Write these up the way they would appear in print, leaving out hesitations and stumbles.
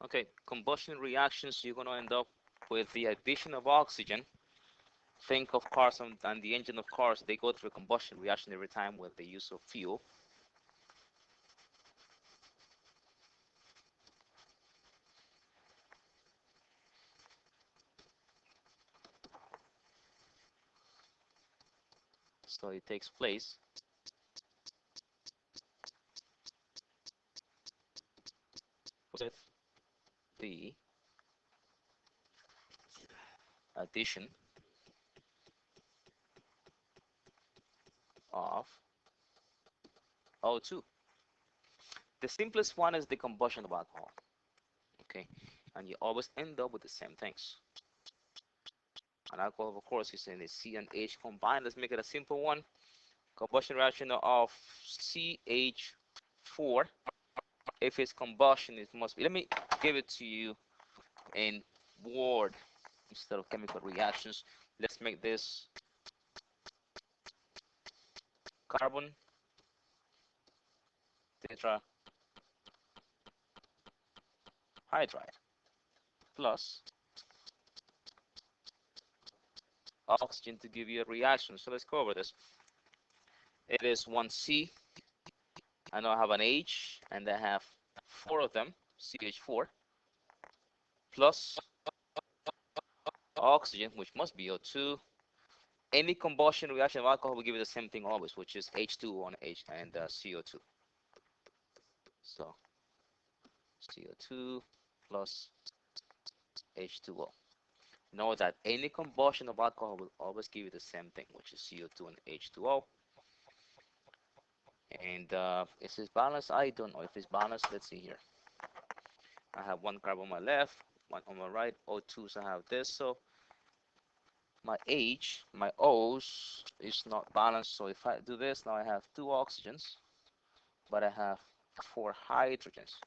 Okay, combustion reactions, you're going to end up with the addition of oxygen. Think of cars and the engine of cars, they go through a combustion reaction every time with the use of fuel. So it takes place with the addition of O2. The simplest one is the combustion of alcohol. Okay, and you always end up with the same things. And alcohol, of course, is in the C and H combined. Let's make it a simple one. Combustion reaction of CH4. If it's combustion, it must be. Let me give it to you in word instead of chemical reactions. Let's make this carbon tetrahydride plus oxygen to give you a reaction. So let's go over this. It is 1C. I know I have an H and I have 4 of them, CH4, plus oxygen, which must be O2. Any combustion reaction of alcohol will give you the same thing always, which is H2O and CO2. So CO2 plus H2O. Know that any combustion of alcohol will always give you the same thing, which is CO2 and H2O. And is this balanced? I don't know if it's balanced. Let's see here. I have one carbon on my left, one on my right. O2, so I have this. So my H, my O's is not balanced. So if I do this, now I have 2 oxygens, but I have 4 hydrogens.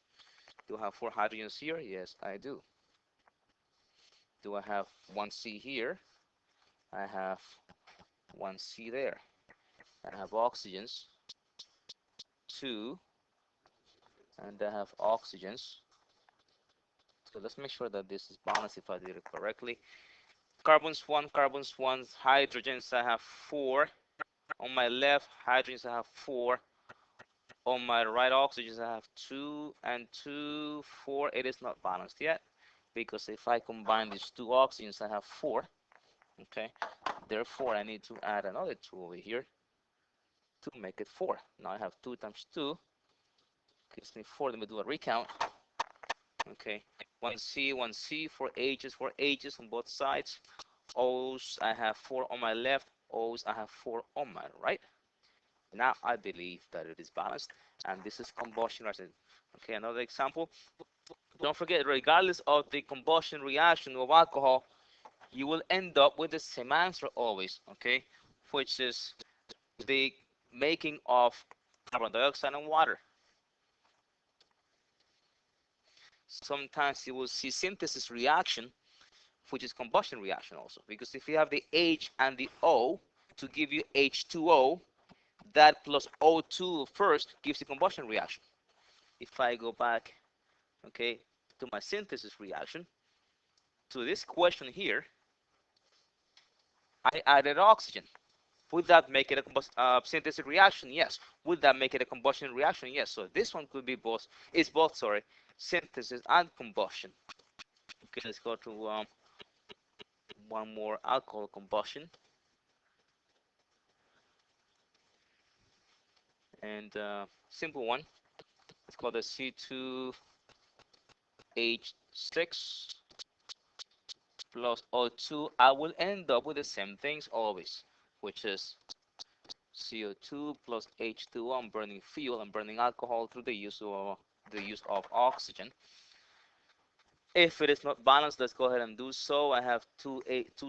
Do I have 4 hydrogens here? Yes, I do. Do I have 1C here? I have 1C there. I have oxygens, 2, and I have oxygens. So let's make sure that this is balanced if I did it correctly. Carbons 1, hydrogens I have 4. On my left, hydrogens I have 4. On my right, oxygens I have 2 and 2, 4. It is not balanced yet because if I combine these 2 oxygens, I have 4. Okay, therefore I need to add another 2 over here to make it 4. Now I have 2 times 2 gives me 4. Let me do a recount. Okay, 1C, 4 H's on both sides. O's, I have 4 on my left. O's, I have 4 on my right. Now I believe that it is balanced, and this is combustion reaction. Okay, another example. Don't forget, regardless of the combustion reaction of alcohol, you will end up with the same answer always, okay, which is the making of carbon dioxide and water. Sometimes you will see synthesis reaction, which is combustion reaction also, because if you have the H and the O to give you H2O, that plus O2 first gives the combustion reaction. If I go back, okay, to my synthesis reaction, to this question here, I added oxygen. Would that make it a synthesis reaction? Yes. Would that make it a combustion reaction? Yes. So this one could be both, is both, sorry, synthesis and combustion. Okay, let's go to one more alcohol combustion. And simple one, it's called the C2H6 plus O2. I will end up with the same things always, which is CO2 plus H2O. I'm burning fuel. I'm burning alcohol through the use of oxygen. If it is not balanced, let's go ahead and do so. I have two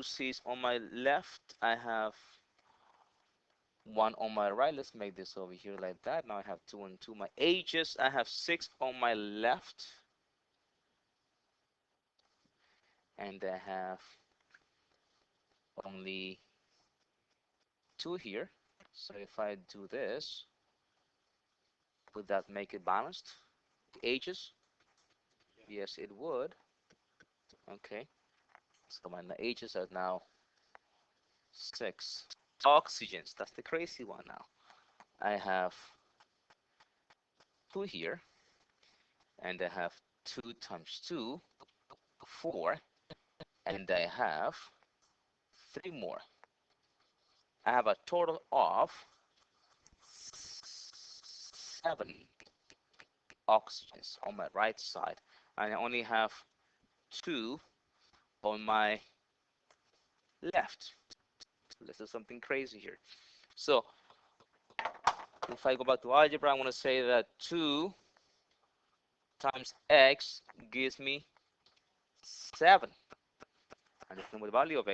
C's on my left. I have 1 on my right. Let's make this over here like that. Now I have 2 and 2. My H's, I have 6 on my left. And I have only 2 here. So if I do this, would that make it balanced? The H's? Yes, it would. Okay. So my H's are now 6 oxygens. That's the crazy one now. I have 2 here, and I have 2 times 2, 4, and I have 3 more. I have a total of 7 oxygens on my right side, and I only have 2 on my left. Let's do something crazy here. So if I go back to algebra, I want to say that 2 times x gives me 7. And the value of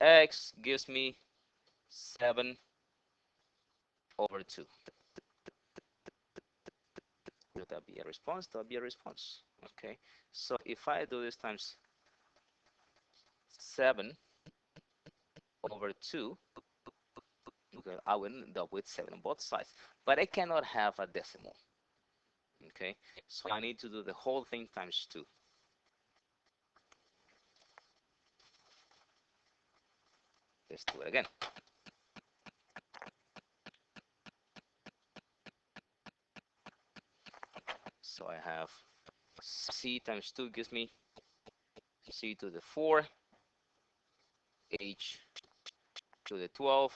x gives me 7 over 2. Would that be a response? That would be a response. Okay. So if I do this times 7 over 2, okay, I will end up with 7 on both sides. But I cannot have a decimal. Okay. So I need to do the whole thing times 2. Let's do it again. So I have c times 2 gives me c to the 4, h to the 12.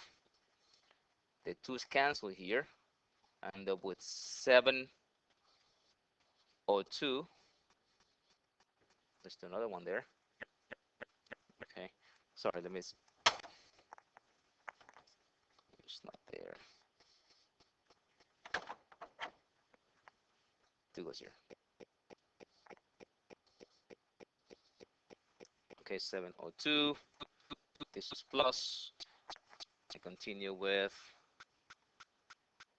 The 2's cancel here. I end up with 7 O2. Let's do another one there. Okay. Sorry, let me. It's not there. 2 goes here. Okay, 7O2. This is plus. I continue with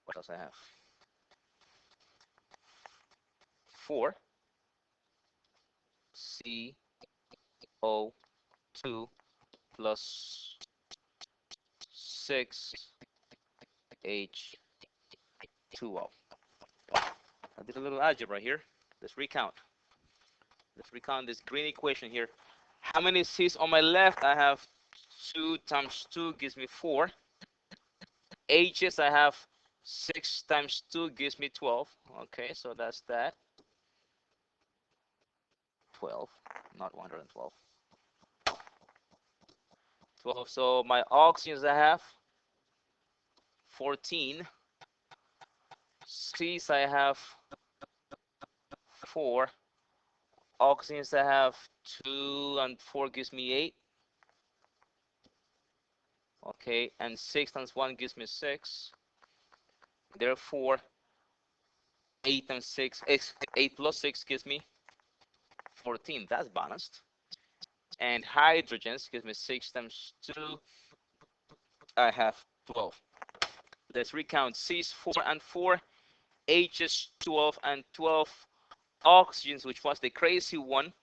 what else I have? 4 CO2 plus 6 H2O. I did a little algebra here. Let's recount. Let's recount this green equation here. How many C's on my left? I have 2 times 2 gives me 4. H's I have 6 times 2 gives me 12. Okay, so that's that. 12, not 112. 12. So my oxygens I have 14. C's I have 4. Oxygens I have 2 and 4 gives me 8. Okay, and 6 times 1 gives me 6. Therefore, 8 times 6, 8 plus 6 gives me 14. That's balanced. And hydrogens gives me 6 times 2. I have 12. Let's recount. C's 4 and 4. H's 12 and 12. Oxygens, which was the crazy one.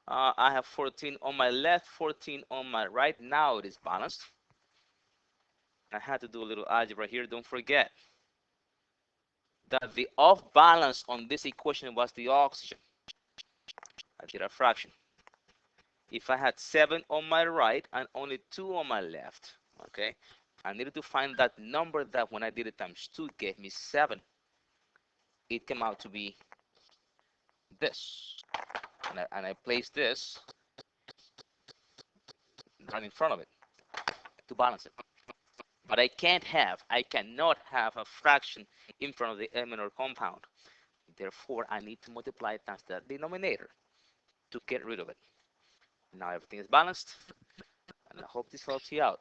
I have 14 on my left, 14 on my right. Now it is balanced. I had to do a little algebra here. Don't forget that the off balance on this equation was the oxygen. I did a fraction. If I had 7 on my right and only 2 on my left, okay, I needed to find that number that when I did it times 2 gave me 7. It came out to be this. And I placed this right in front of it to balance it. But I cannot have a fraction in front of the element or compound. Therefore, I need to multiply it times the denominator to get rid of it. Now everything is balanced, and I hope this helps you out.